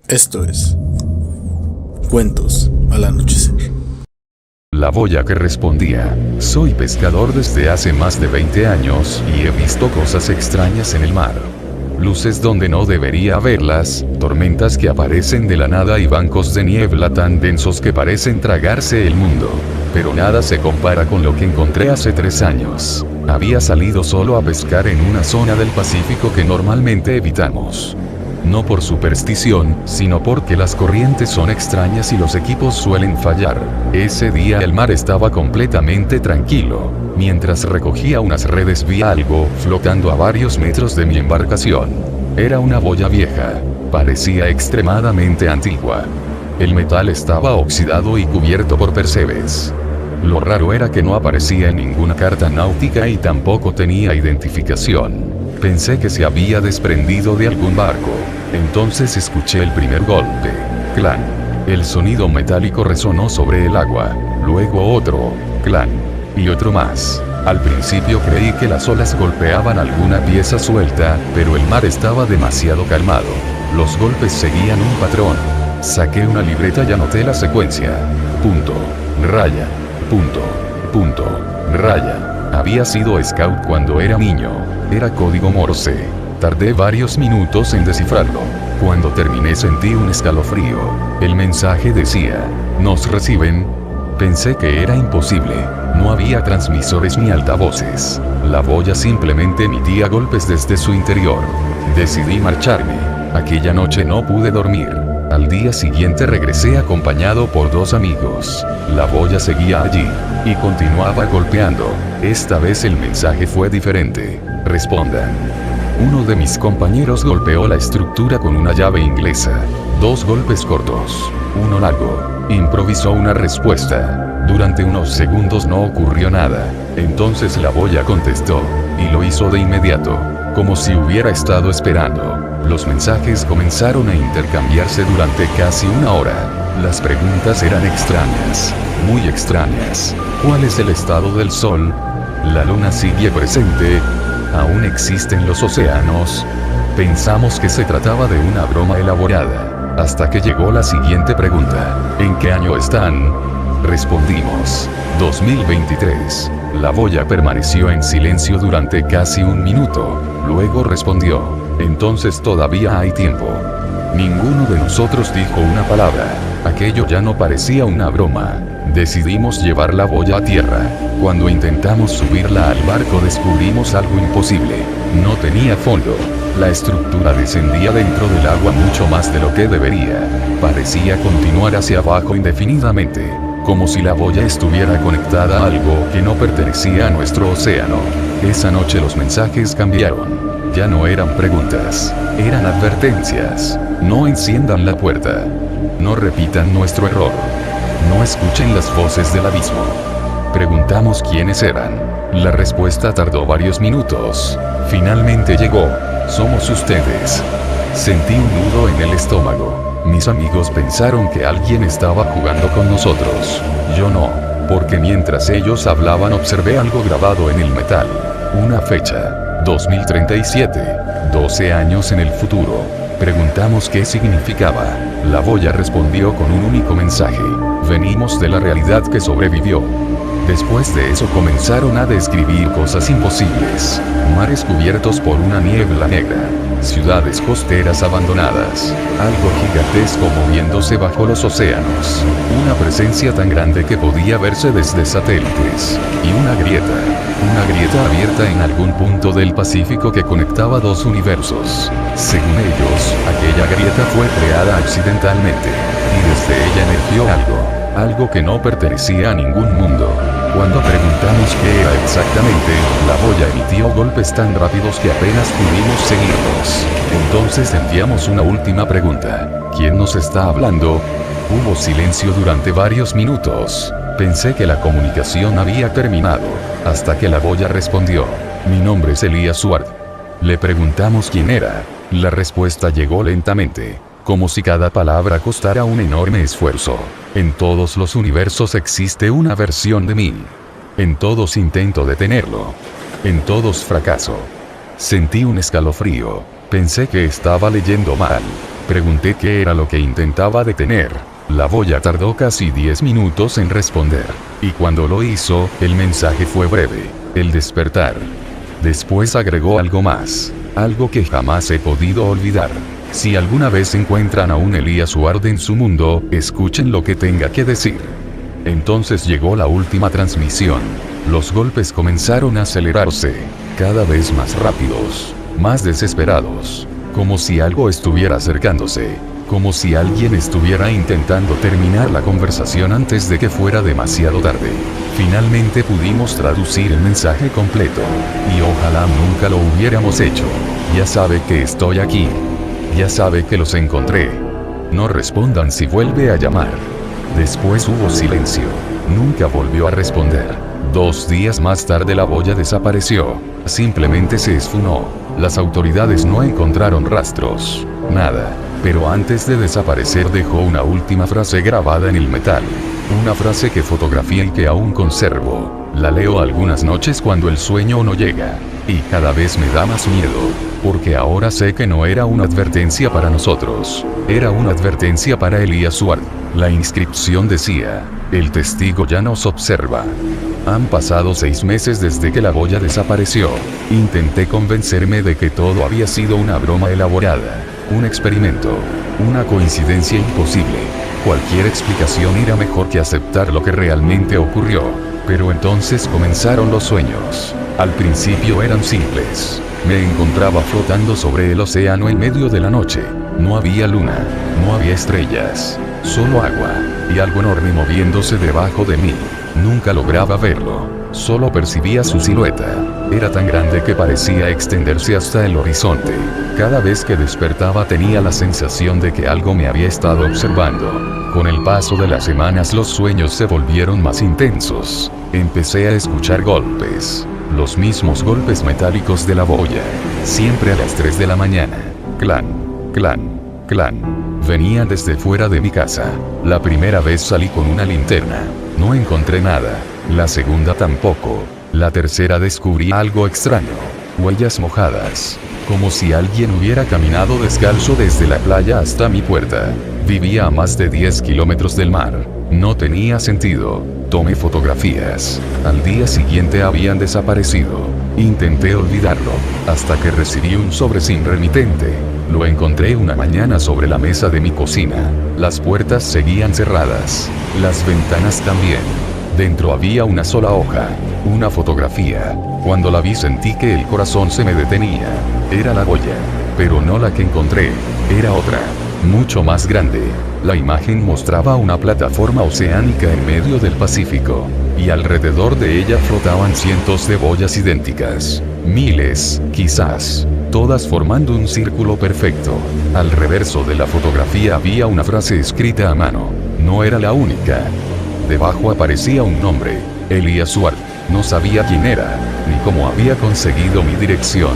Esto es Cuentos al Anochecer. La boya que respondía: soy pescador desde hace más de 20 años y he visto cosas extrañas en el mar. Luces donde no debería haberlas, tormentas que aparecen de la nada y bancos de niebla tan densos que parecen tragarse el mundo. Pero nada se compara con lo que encontré hace 3 años. Había salido solo a pescar en una zona del Pacífico que normalmente evitamos. No por superstición, sino porque las corrientes son extrañas y los equipos suelen fallar. Ese día el mar estaba completamente tranquilo. Mientras recogía unas redes vi algo flotando a varios metros de mi embarcación. Era una boya vieja. Parecía extremadamente antigua. El metal estaba oxidado y cubierto por percebes. Lo raro era que no aparecía en ninguna carta náutica y tampoco tenía identificación. Pensé que se había desprendido de algún barco. Entonces escuché el primer golpe. Clan. El sonido metálico resonó sobre el agua. Luego otro. Clan. Y otro más. Al principio creí que las olas golpeaban alguna pieza suelta, pero el mar estaba demasiado calmado. Los golpes seguían un patrón. Saqué una libreta y anoté la secuencia. Punto. Raya. Punto. Punto. Raya. Había sido scout cuando era niño. Era código Morse. Tardé varios minutos en descifrarlo. Cuando terminé sentí un escalofrío. El mensaje decía: ¿nos reciben? Pensé que era imposible. No había transmisores ni altavoces. La boya simplemente emitía golpes desde su interior. Decidí marcharme. Aquella noche no pude dormir. Al día siguiente regresé acompañado por 2 amigos. La boya seguía allí y continuaba golpeando. Esta vez el mensaje fue diferente. Respondan. Uno de mis compañeros golpeó la estructura con una llave inglesa. 2 golpes cortos, uno largo. Improvisó una respuesta. Durante unos segundos no ocurrió nada. Entonces la boya contestó, y lo hizo de inmediato, como si hubiera estado esperando. Los mensajes comenzaron a intercambiarse durante casi 1 hora. Las preguntas eran extrañas, muy extrañas. ¿Cuál es el estado del sol? ¿La luna sigue presente? ¿Aún existen los océanos? Pensamos que se trataba de una broma elaborada, hasta que llegó la siguiente pregunta: ¿en qué año están? Respondimos: 2023. La boya permaneció en silencio durante casi 1 minuto. Luego respondió: entonces todavía hay tiempo. Ninguno de nosotros dijo una palabra. Aquello ya no parecía una broma. Decidimos llevar la boya a tierra. Cuando intentamos subirla al barco descubrimos algo imposible. No tenía fondo. La estructura descendía dentro del agua mucho más de lo que debería. Parecía continuar hacia abajo indefinidamente, como si la boya estuviera conectada a algo que no pertenecía a nuestro océano. Esa noche los mensajes cambiaron. Ya no eran preguntas, eran advertencias. No enciendan la puerta. No repitan nuestro error. No escuchen las voces del abismo. Preguntamos quiénes eran. La respuesta tardó varios minutos. Finalmente llegó. Somos ustedes. Sentí un nudo en el estómago. Mis amigos pensaron que alguien estaba jugando con nosotros. Yo no, porque mientras ellos hablaban observé algo grabado en el metal. Una fecha: 2037. 12 años en el futuro. Preguntamos qué significaba. La boya respondió con un único mensaje: venimos de la realidad que sobrevivió. Después de eso comenzaron a describir cosas imposibles. Mares cubiertos por una niebla negra. Ciudades costeras abandonadas. Algo gigantesco moviéndose bajo los océanos. Una presencia tan grande que podía verse desde satélites. Y una grieta. Una grieta abierta en algún punto del Pacífico que conectaba 2 universos. Según ellos, aquella grieta fue creada accidentalmente. Y desde ella emergió algo que no pertenecía a ningún mundo. Cuando preguntamos qué era exactamente, la boya emitió golpes tan rápidos que apenas pudimos seguirlos. Entonces enviamos una última pregunta: ¿quién nos está hablando? Hubo silencio durante varios minutos. Pensé que la comunicación había terminado, hasta que la boya respondió: mi nombre es Elías Ward. Le preguntamos quién era. La respuesta llegó lentamente, como si cada palabra costara un enorme esfuerzo. En todos los universos existe una versión de mí. En todos intento detenerlo. En todos fracaso. Sentí un escalofrío. Pensé que estaba leyendo mal. Pregunté qué era lo que intentaba detener. La boya tardó casi 10 minutos en responder. Y cuando lo hizo, el mensaje fue breve: el despertar. Después agregó algo más. Algo que jamás he podido olvidar. Si alguna vez encuentran a un Elías Ward en su mundo, escuchen lo que tenga que decir. Entonces llegó la última transmisión. Los golpes comenzaron a acelerarse, cada vez más rápidos, más desesperados, como si algo estuviera acercándose, como si alguien estuviera intentando terminar la conversación antes de que fuera demasiado tarde. Finalmente pudimos traducir el mensaje completo, y ojalá nunca lo hubiéramos hecho. Ya sabe que estoy aquí. Ya sabe que los encontré. No respondan si vuelve a llamar. Después hubo silencio. Nunca volvió a responder. 2 días más tarde la boya desapareció. Simplemente se esfumó. Las autoridades no encontraron rastros. Nada. Pero antes de desaparecer dejó una última frase grabada en el metal. Una frase que fotografié y que aún conservo. La leo algunas noches cuando el sueño no llega. Y cada vez me da más miedo. Porque ahora sé que no era una advertencia para nosotros. Era una advertencia para Elías Ward. La inscripción decía: el testigo ya nos observa. Han pasado 6 meses desde que la boya desapareció. Intenté convencerme de que todo había sido una broma elaborada. Un experimento. Una coincidencia imposible. Cualquier explicación era mejor que aceptar lo que realmente ocurrió. Pero entonces comenzaron los sueños. Al principio eran simples. Me encontraba flotando sobre el océano en medio de la noche. No había luna, no había estrellas, solo agua, y algo enorme moviéndose debajo de mí. Nunca lograba verlo, solo percibía su silueta. Era tan grande que parecía extenderse hasta el horizonte. Cada vez que despertaba tenía la sensación de que algo me había estado observando. Con el paso de las semanas los sueños se volvieron más intensos. Empecé a escuchar golpes. Los mismos golpes metálicos de la boya. Siempre a las 3 de la mañana. Clan, clan, clan. Venían desde fuera de mi casa. La primera vez salí con una linterna. No encontré nada. La segunda tampoco. La tercera descubrí algo extraño. Huellas mojadas. Como si alguien hubiera caminado descalzo desde la playa hasta mi puerta. Vivía a más de 10 kilómetros del mar. No tenía sentido. Tomé fotografías. Al día siguiente habían desaparecido. Intenté olvidarlo, hasta que recibí un sobre sin remitente. Lo encontré una mañana sobre la mesa de mi cocina. Las puertas seguían cerradas. Las ventanas también. Dentro había una sola hoja. Una fotografía. Cuando la vi sentí que el corazón se me detenía. Era la boya. Pero no la que encontré. Era otra. Mucho más grande. La imagen mostraba una plataforma oceánica en medio del Pacífico, y alrededor de ella flotaban cientos de boyas idénticas. Miles, quizás, todas formando un círculo perfecto. Al reverso de la fotografía había una frase escrita a mano. No era la única. Debajo aparecía un nombre: Elías Ward. No sabía quién era, ni cómo había conseguido mi dirección.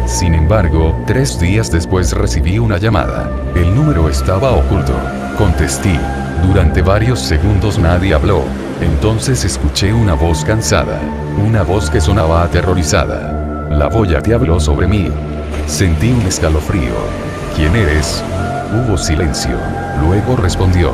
Sin embargo, 3 días después recibí una llamada. El número estaba oculto. Contesté. Durante varios segundos nadie habló. Entonces escuché una voz cansada. Una voz que sonaba aterrorizada. La boya te habló sobre mí. Sentí un escalofrío. ¿Quién eres? Hubo silencio. Luego respondió.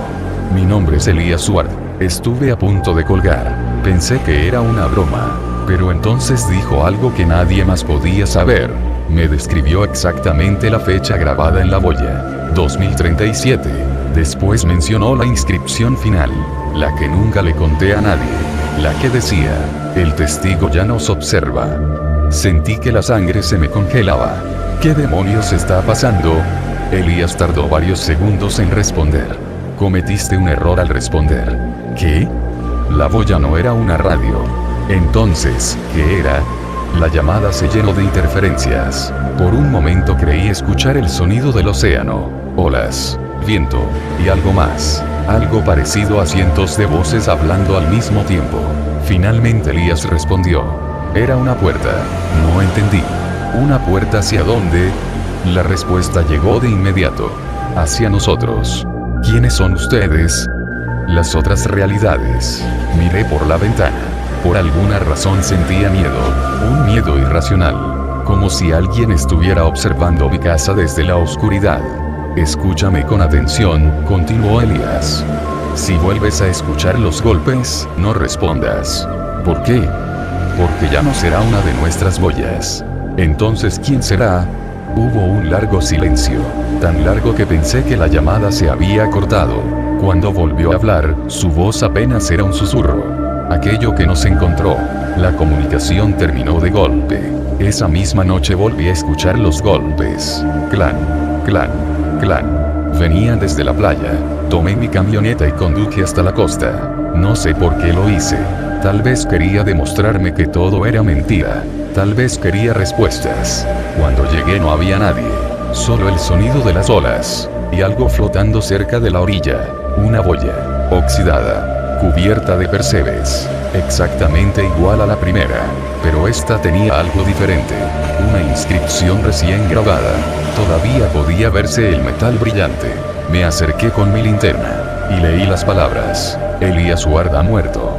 Mi nombre es Elías Ward. Estuve a punto de colgar. Pensé que era una broma. Pero entonces dijo algo que nadie más podía saber. Me describió exactamente la fecha grabada en la boya. 2037. Después mencionó la inscripción final. La que nunca le conté a nadie. La que decía: el testigo ya nos observa. Sentí que la sangre se me congelaba. ¿Qué demonios está pasando? Elías tardó varios segundos en responder. Cometiste un error al responder. ¿Qué? La boya no era una radio. Entonces, ¿qué era? La llamada se llenó de interferencias. Por un momento creí escuchar el sonido del océano, olas, viento, y algo más. Algo parecido a cientos de voces hablando al mismo tiempo. Finalmente Elías respondió. Era una puerta. No entendí. ¿Una puerta hacia dónde? La respuesta llegó de inmediato. Hacia nosotros. ¿Quiénes son ustedes? Las otras realidades. Miré por la ventana. Por alguna razón sentía miedo, un miedo irracional, como si alguien estuviera observando mi casa desde la oscuridad. Escúchame con atención, continuó Elías. Si vuelves a escuchar los golpes, no respondas. ¿Por qué? Porque ya no será una de nuestras boyas. Entonces, ¿quién será? Hubo un largo silencio, tan largo que pensé que la llamada se había cortado. Cuando volvió a hablar, su voz apenas era un susurro. Aquello que nos encontró. La comunicación terminó de golpe. Esa misma noche volví a escuchar los golpes. Clan, clan, clan. Venían desde la playa. Tomé mi camioneta y conduje hasta la costa. No sé por qué lo hice. Tal vez quería demostrarme que todo era mentira. Tal vez quería respuestas. Cuando llegué no había nadie. Solo el sonido de las olas. Y algo flotando cerca de la orilla. Una boya. Oxidada. Cubierta de percebes. Exactamente igual a la primera. Pero esta tenía algo diferente. Una inscripción recién grabada. Todavía podía verse el metal brillante. Me acerqué con mi linterna. Y leí las palabras. Elías Ward ha muerto.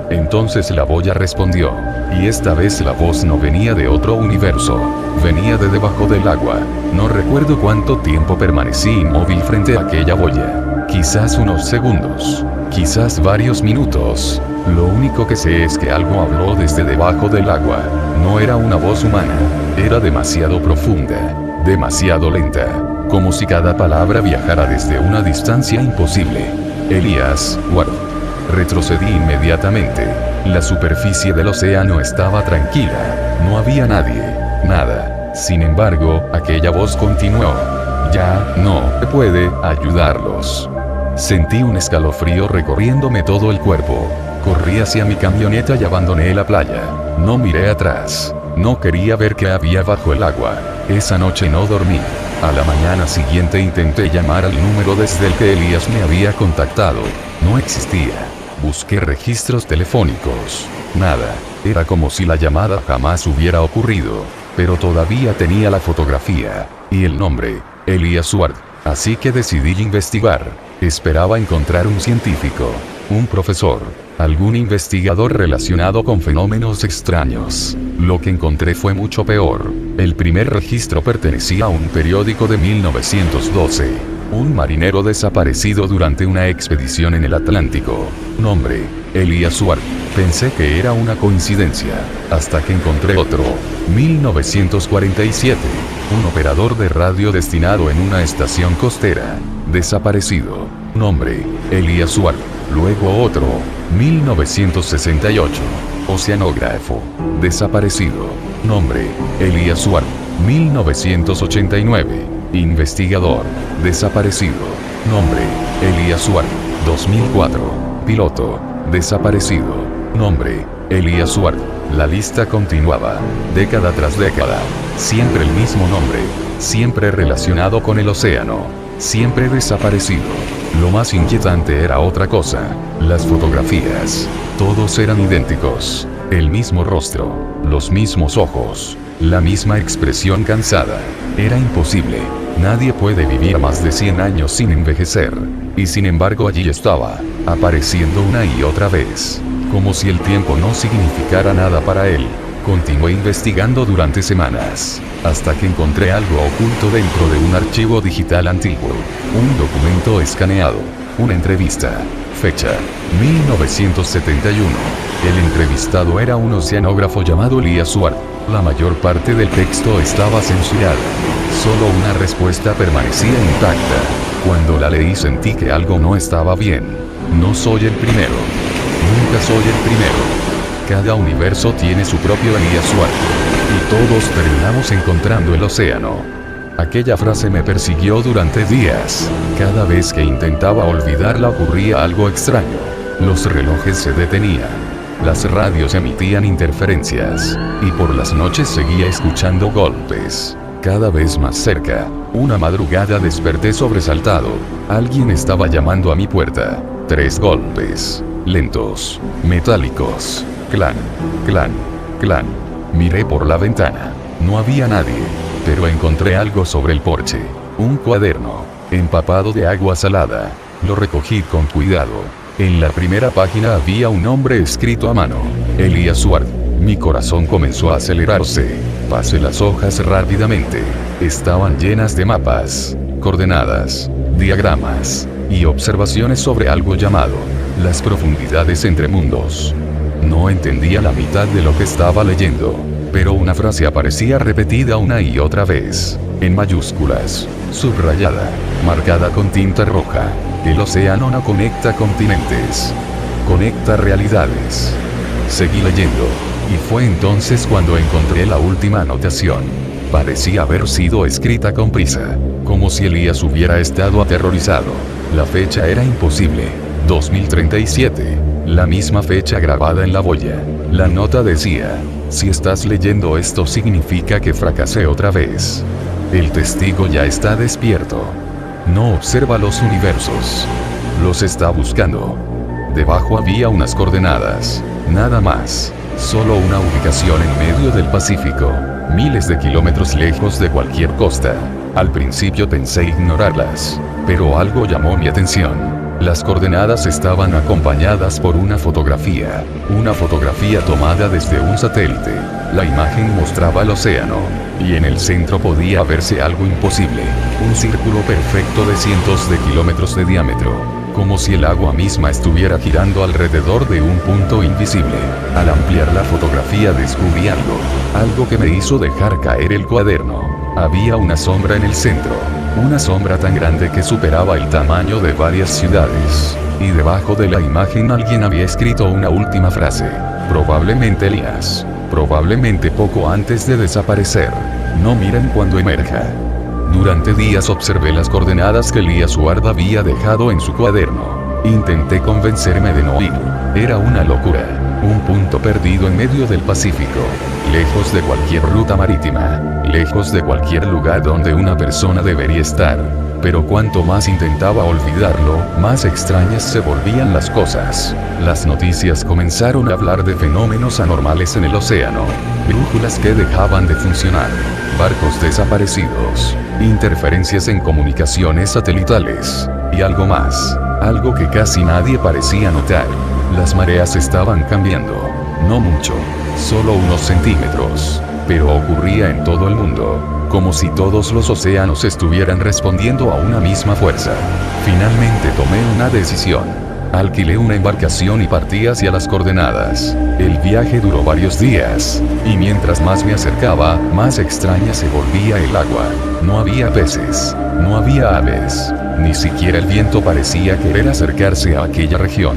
Entonces la boya respondió. Y esta vez la voz no venía de otro universo. Venía de debajo del agua. No recuerdo cuánto tiempo permanecí inmóvil frente a aquella boya. Quizás unos segundos. Quizás varios minutos. Lo único que sé es que algo habló desde debajo del agua. No era una voz humana. Era demasiado profunda. Demasiado lenta. Como si cada palabra viajara desde una distancia imposible. Elías Ward. Retrocedí inmediatamente. La superficie del océano estaba tranquila. No había nadie. Nada. Sin embargo, aquella voz continuó. Ya no puede ayudarlos. Sentí un escalofrío recorriéndome todo el cuerpo. Corrí hacia mi camioneta y abandoné la playa. No miré atrás. No quería ver qué había bajo el agua. Esa noche no dormí. A la mañana siguiente intenté llamar al número desde el que Elías me había contactado. No existía. Busqué registros telefónicos. Nada. Era como si la llamada jamás hubiera ocurrido. Pero todavía tenía la fotografía. Y el nombre. Elías Ward. Así que decidí investigar. Esperaba encontrar un científico. Un profesor. Algún investigador relacionado con fenómenos extraños. Lo que encontré fue mucho peor. El primer registro pertenecía a un periódico de 1912. Un marinero desaparecido durante una expedición en el Atlántico. Nombre: Elías Ward. Pensé que era una coincidencia, hasta que encontré otro. 1947. Un operador de radio destinado en una estación costera. Desaparecido. Nombre: Elías Ward. Luego otro. 1968. Oceanógrafo. Desaparecido. Nombre: Elías Ward. 1989. Investigador. Desaparecido. Nombre: Elías Ward. 2004. Piloto. Desaparecido. Nombre: Elías Ward. La lista continuaba. Década tras década. Siempre el mismo nombre. Siempre relacionado con el océano. Siempre desaparecido. Lo más inquietante era otra cosa. Las fotografías. Todos eran idénticos. El mismo rostro. Los mismos ojos. La misma expresión cansada. Era imposible. Nadie puede vivir más de 100 años sin envejecer. Y sin embargo allí estaba, apareciendo una y otra vez. Como si el tiempo no significara nada para él. Continué investigando durante semanas, hasta que encontré algo oculto dentro de un archivo digital antiguo. Un documento escaneado. Una entrevista. Fecha: 1971. El entrevistado era un oceanógrafo llamado Elías Ward. La mayor parte del texto estaba censurada. Solo una respuesta permanecía intacta. Cuando la leí sentí que algo no estaba bien. No soy el primero. Nunca soy el primero. Cada universo tiene su propio Elías Ward. Y todos terminamos encontrando el océano. Aquella frase me persiguió durante días. Cada vez que intentaba olvidarla ocurría algo extraño. Los relojes se detenían. Las radios emitían interferencias. Y por las noches seguía escuchando golpes. Cada vez más cerca. Una madrugada desperté sobresaltado. Alguien estaba llamando a mi puerta. 3 golpes. Lentos. Metálicos. Clan. Clan. Clan. Miré por la ventana. No había nadie. Pero encontré algo sobre el porche. Un cuaderno. Empapado de agua salada. Lo recogí con cuidado. En la primera página había un nombre escrito a mano. Elías Ward. Mi corazón comenzó a acelerarse. Pasé las hojas rápidamente. Estaban llenas de mapas. coordenadas, diagramas, y observaciones sobre algo llamado las profundidades entre mundos. No entendía la mitad de lo que estaba leyendo, pero una frase aparecía repetida una y otra vez, en mayúsculas, subrayada, marcada con tinta roja. El océano no conecta continentes, conecta realidades. Seguí leyendo, y fue entonces cuando encontré la última anotación. Parecía haber sido escrita con prisa, como si Elías hubiera estado aterrorizado. La fecha era imposible, 2037, la misma fecha grabada en la boya. La nota decía: si estás leyendo esto significa que fracasé otra vez. El testigo ya está despierto. No observa los universos. Los está buscando. Debajo había unas coordenadas, nada más. Solo una ubicación en medio del Pacífico, miles de kilómetros lejos de cualquier costa. Al principio pensé ignorarlas, pero algo llamó mi atención. Las coordenadas estaban acompañadas por una fotografía tomada desde un satélite. La imagen mostraba el océano, y en el centro podía verse algo imposible, un círculo perfecto de cientos de kilómetros de diámetro, como si el agua misma estuviera girando alrededor de un punto invisible. Al ampliar la fotografía descubrí algo que me hizo dejar caer el cuaderno. Había una sombra en el centro, una sombra tan grande que superaba el tamaño de varias ciudades, y debajo de la imagen alguien había escrito una última frase, probablemente Elías, probablemente poco antes de desaparecer. No miren cuando emerja. Durante días observé las coordenadas que Elías Ward había dejado en su cuaderno. Intenté convencerme de no ir. Era una locura. Un punto perdido en medio del Pacífico, lejos de cualquier ruta marítima, lejos de cualquier lugar donde una persona debería estar. Pero cuanto más intentaba olvidarlo, más extrañas se volvían las cosas. Las noticias comenzaron a hablar de fenómenos anormales en el océano, brújulas que dejaban de funcionar, barcos desaparecidos, interferencias en comunicaciones satelitales, y algo más, algo que casi nadie parecía notar. Las mareas estaban cambiando, no mucho, solo unos centímetros, pero ocurría en todo el mundo, como si todos los océanos estuvieran respondiendo a una misma fuerza. Finalmente tomé una decisión. Alquilé una embarcación y partí hacia las coordenadas. El viaje duró varios días, y mientras más me acercaba, más extraña se volvía el agua. No había peces, no había aves, ni siquiera el viento parecía querer acercarse a aquella región.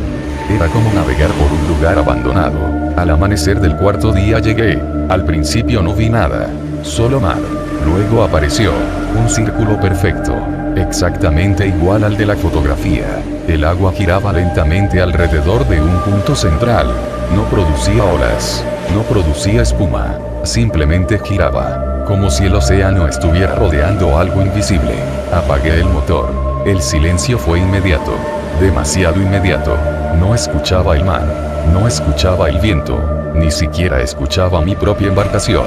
Era como navegar por un lugar abandonado. Al amanecer del cuarto día llegué. Al principio no vi nada, solo mar. Luego apareció un círculo perfecto, exactamente igual al de la fotografía. El agua giraba lentamente alrededor de un punto central. No producía olas, no producía espuma, simplemente giraba, como si el océano estuviera rodeando algo invisible. Apagué el motor. El silencio fue inmediato, demasiado inmediato. No escuchaba el mar, no escuchaba el viento, ni siquiera escuchaba mi propia embarcación.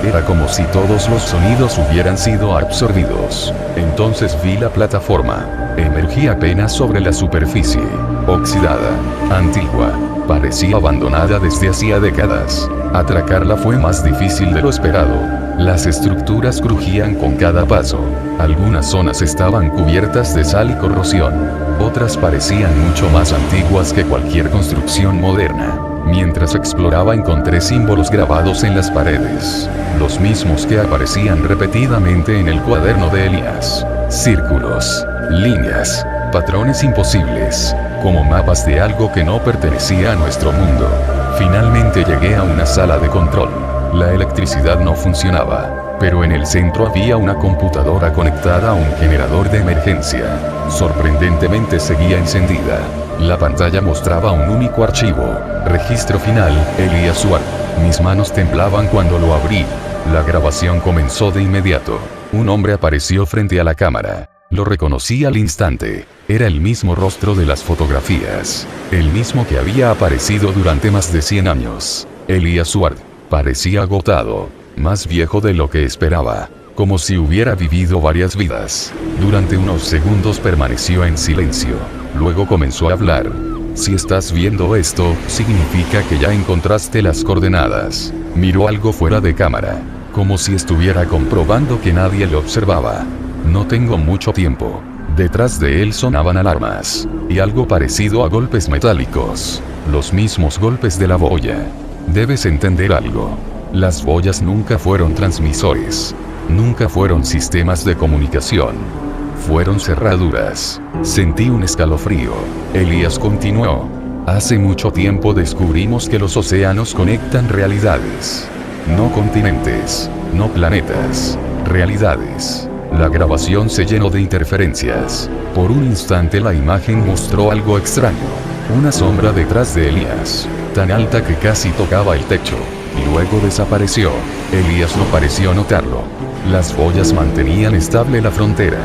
Era como si todos los sonidos hubieran sido absorbidos. Entonces vi la plataforma. Emergí apenas sobre la superficie, oxidada, antigua, parecía abandonada desde hacía décadas. Atracarla fue más difícil de lo esperado. Las estructuras crujían con cada paso. Algunas zonas estaban cubiertas de sal y corrosión. Otras parecían mucho más antiguas que cualquier construcción moderna. Mientras exploraba encontré símbolos grabados en las paredes, los mismos que aparecían repetidamente en el cuaderno de Elías. Círculos, líneas, patrones imposibles, como mapas de algo que no pertenecía a nuestro mundo. Finalmente llegué a una sala de control. La electricidad no funcionaba, pero en el centro había una computadora conectada a un generador de emergencia. Sorprendentemente seguía encendida. La pantalla mostraba un único archivo. Registro final, Elías Ward. Mis manos temblaban cuando lo abrí. La grabación comenzó de inmediato. Un hombre apareció frente a la cámara. Lo reconocí al instante. Era el mismo rostro de las fotografías. El mismo que había aparecido durante más de 100 años. Elías Ward. Parecía agotado. Más viejo de lo que esperaba. Como si hubiera vivido varias vidas. Durante unos segundos permaneció en silencio. Luego comenzó a hablar. Si estás viendo esto, significa que ya encontraste las coordenadas. Miró algo fuera de cámara, como si estuviera comprobando que nadie lo observaba. No tengo mucho tiempo. Detrás de él sonaban alarmas, y algo parecido a golpes metálicos. Los mismos golpes de la boya. Debes entender algo. Las boyas nunca fueron transmisores. Nunca fueron sistemas de comunicación. Fueron cerraduras. Sentí un escalofrío. Elías continuó. Hace mucho tiempo descubrimos que los océanos conectan realidades. No continentes, no planetas, realidades. La grabación se llenó de interferencias. Por un instante la imagen mostró algo extraño. Una sombra detrás de Elías, tan alta que casi tocaba el techo. Y luego desapareció. Elías no pareció notarlo. Las boyas mantenían estable la frontera.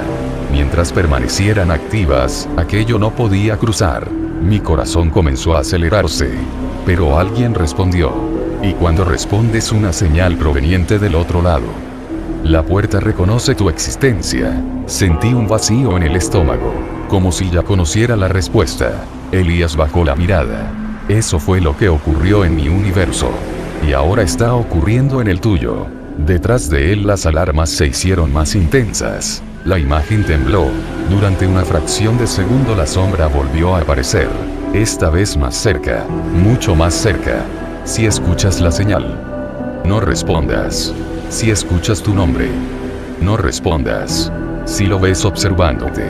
Mientras permanecieran activas, aquello no podía cruzar. Mi corazón comenzó a acelerarse. Pero alguien respondió. Y cuando respondes una señal proveniente del otro lado. La puerta reconoce tu existencia. Sentí un vacío en el estómago. Como si ya conociera la respuesta. Elías bajó la mirada. Eso fue lo que ocurrió en mi universo. Y ahora está ocurriendo en el tuyo. Detrás de él las alarmas se hicieron más intensas. La imagen tembló. Durante una fracción de segundo la sombra volvió a aparecer. Esta vez más cerca. Mucho más cerca. Si escuchas la señal. No respondas. Si escuchas tu nombre. No respondas. Si lo ves observándote.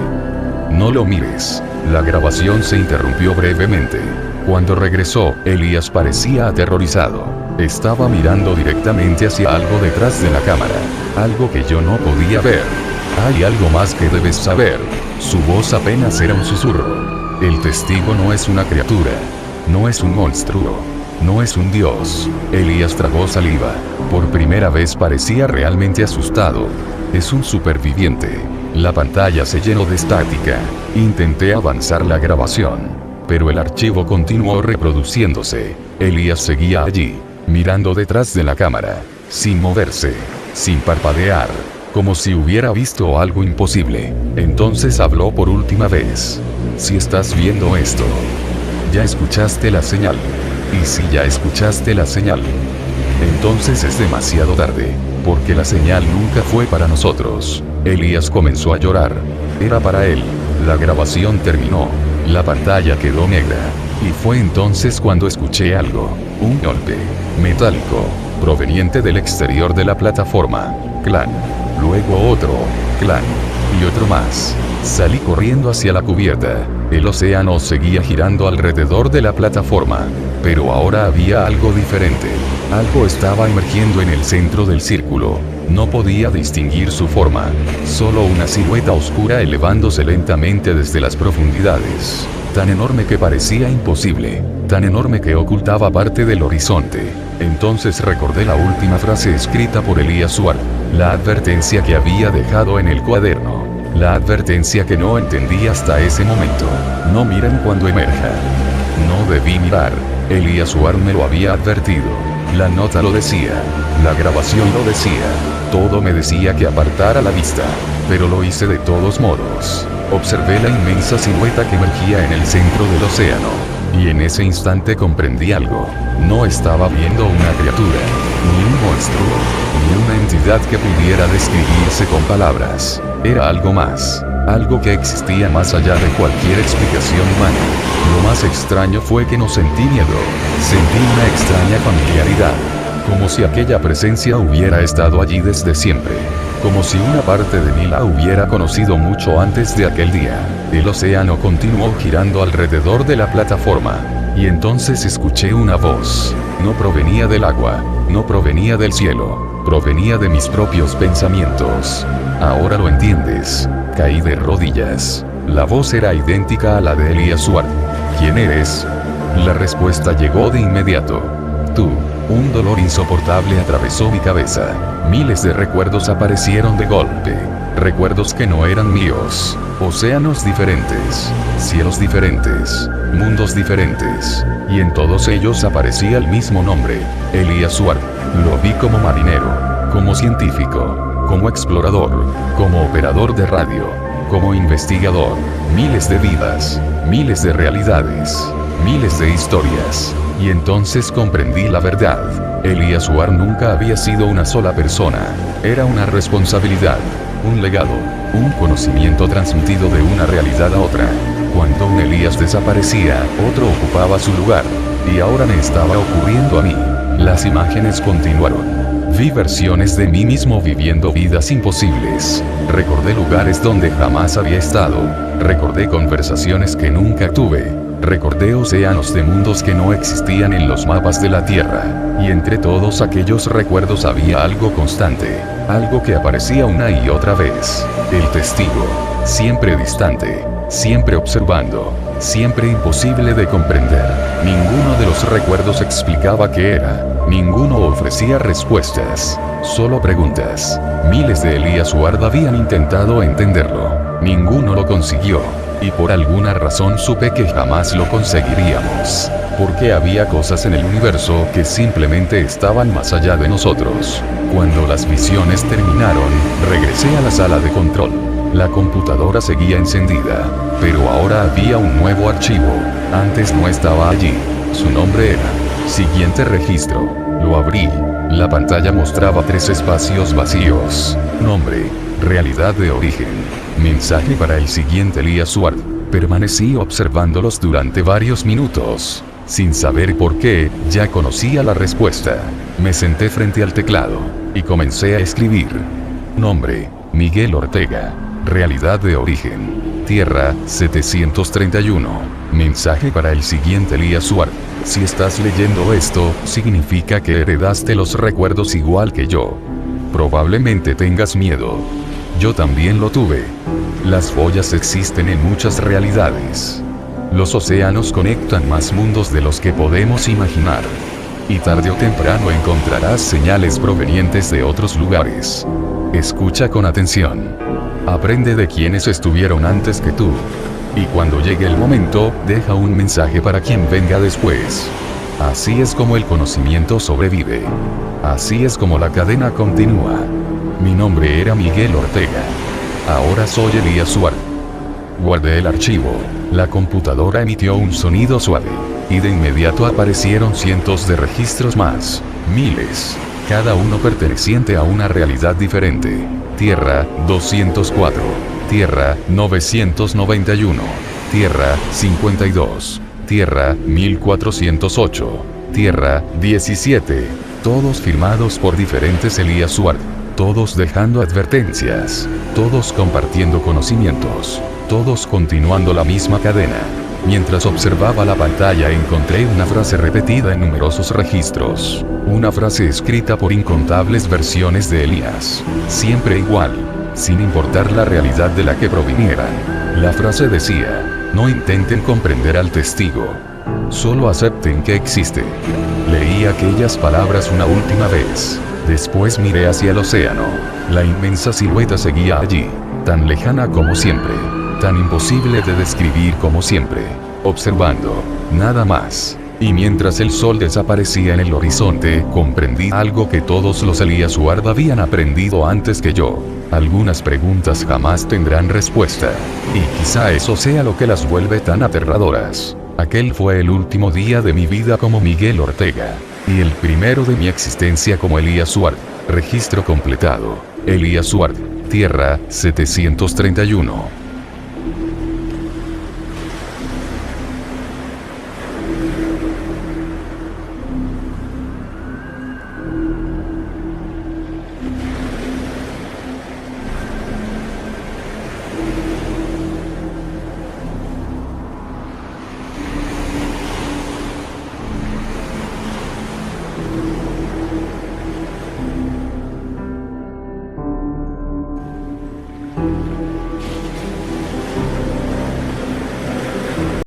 No lo mires. La grabación se interrumpió brevemente. Cuando regresó, Elías parecía aterrorizado. Estaba mirando directamente hacia algo detrás de la cámara. Algo que yo no podía ver. Hay algo más que debes saber. Su voz apenas era un susurro. El testigo no es una criatura. No es un monstruo. No es un dios. Elías tragó saliva. Por primera vez parecía realmente asustado. Es un superviviente. La pantalla se llenó de estática. Intenté avanzar la grabación. Pero el archivo continuó reproduciéndose. Elías seguía allí, mirando detrás de la cámara. Sin moverse. Sin parpadear. Como si hubiera visto algo imposible. Entonces habló por última vez. Si estás viendo esto, ya escuchaste la señal. Y si ya escuchaste la señal, entonces es demasiado tarde, porque la señal nunca fue para nosotros. Elías comenzó a llorar. Era para él. La grabación terminó. La pantalla quedó negra. Y fue entonces cuando escuché algo. Un golpe metálico, proveniente del exterior de la plataforma. Clan. Luego otro. Clan. Y otro más. Salí corriendo hacia la cubierta. El océano seguía girando alrededor de la plataforma. Pero ahora había algo diferente. Algo estaba emergiendo en el centro del círculo. No podía distinguir su forma. Solo una silueta oscura elevándose lentamente desde las profundidades. Tan enorme que parecía imposible. Tan enorme que ocultaba parte del horizonte. Entonces recordé la última frase escrita por Elías Suárez. La advertencia que había dejado en el cuaderno. La advertencia que no entendí hasta ese momento. No miren cuando emerja. No debí mirar. Elías Suárez me lo había advertido. La nota lo decía. La grabación lo decía. Todo me decía que apartara la vista. Pero lo hice de todos modos. Observé la inmensa silueta que emergía en el centro del océano. Y en ese instante comprendí algo. No estaba viendo una criatura, ni un monstruo, ni una entidad que pudiera describirse con palabras. Era algo más. Algo que existía más allá de cualquier explicación humana. Lo más extraño fue que no sentí miedo. Sentí una extraña familiaridad. Como si aquella presencia hubiera estado allí desde siempre. Como si una parte de mí la hubiera conocido mucho antes de aquel día. El océano continuó girando alrededor de la plataforma. Y entonces escuché una voz. No provenía del agua. No provenía del cielo. Provenía de mis propios pensamientos. Ahora lo entiendes. Caí de rodillas. La voz era idéntica a la de Elías Suárez. ¿Quién eres? La respuesta llegó de inmediato. Tú. Un dolor insoportable atravesó mi cabeza. Miles de recuerdos aparecieron de golpe. Recuerdos que no eran míos. Océanos diferentes. Cielos diferentes. Mundos diferentes. Y en todos ellos aparecía el mismo nombre. Elías Suárez. Lo vi como marinero. Como científico. Como explorador. Como operador de radio. Como investigador. Miles de vidas. Miles de realidades. Miles de historias. Y entonces comprendí la verdad. Elías Huar nunca había sido una sola persona. Era una responsabilidad, un legado, un conocimiento transmitido de una realidad a otra. Cuando un Elías desaparecía, otro ocupaba su lugar. Y ahora me estaba ocurriendo a mí. Las imágenes continuaron. Vi versiones de mí mismo viviendo vidas imposibles. Recordé lugares donde jamás había estado. Recordé conversaciones que nunca tuve. Recordé océanos de mundos que no existían en los mapas de la Tierra. Y entre todos aquellos recuerdos había algo constante. Algo que aparecía una y otra vez. El testigo. Siempre distante. Siempre observando. Siempre imposible de comprender. Ninguno de los recuerdos explicaba qué era. Ninguno ofrecía respuestas. Solo preguntas. Miles de Elías Huard habían intentado entenderlo. Ninguno lo consiguió. Y por alguna razón supe que jamás lo conseguiríamos. Porque había cosas en el universo que simplemente estaban más allá de nosotros. Cuando las visiones terminaron, regresé a la sala de control. La computadora seguía encendida, pero ahora había un nuevo archivo. Antes no estaba allí. Su nombre era Siguiente registro. Lo abrí. La pantalla mostraba 3 espacios vacíos. Nombre. Realidad de origen. Mensaje para el siguiente Elías Huard. Permanecí observándolos durante varios minutos. Sin saber por qué, ya conocía la respuesta. Me senté frente al teclado y comencé a escribir. Nombre. Miguel Ortega. Realidad de origen. Tierra, 731. Mensaje para el siguiente Elías Huard. Si estás leyendo esto, significa que heredaste los recuerdos igual que yo. Probablemente tengas miedo. Yo también lo tuve. Las joyas existen en muchas realidades. Los océanos conectan más mundos de los que podemos imaginar. Y tarde o temprano encontrarás señales provenientes de otros lugares. Escucha con atención. Aprende de quienes estuvieron antes que tú. Y cuando llegue el momento, deja un mensaje para quien venga después. Así es como el conocimiento sobrevive. Así es como la cadena continúa. Mi nombre era Miguel Ortega. Ahora soy Elías Huard. Guardé el archivo. La computadora emitió un sonido suave. Y de inmediato aparecieron cientos de registros más. Miles. Cada uno perteneciente a una realidad diferente. Tierra, 204. Tierra, 991. Tierra, 52. Tierra, 1408. Tierra, 17. Todos firmados por diferentes Elías Huard. Todos dejando advertencias. Todos compartiendo conocimientos. Todos continuando la misma cadena. Mientras observaba la pantalla encontré una frase repetida en numerosos registros. Una frase escrita por incontables versiones de Elías. Siempre igual, sin importar la realidad de la que provinieran. La frase decía: no intenten comprender al testigo. Solo acepten que existe. Leí aquellas palabras una última vez. Después miré hacia el océano. La inmensa silueta seguía allí, tan lejana como siempre. Tan imposible de describir como siempre. Observando. Nada más. Y mientras el sol desaparecía en el horizonte, comprendí algo que todos los Elías Huard habían aprendido antes que yo. Algunas preguntas jamás tendrán respuesta. Y quizá eso sea lo que las vuelve tan aterradoras. Aquel fue el último día de mi vida como Miguel Ortega. Y el primero de mi existencia como Elías Huard. Registro completado. Elías Huard. Tierra, 731.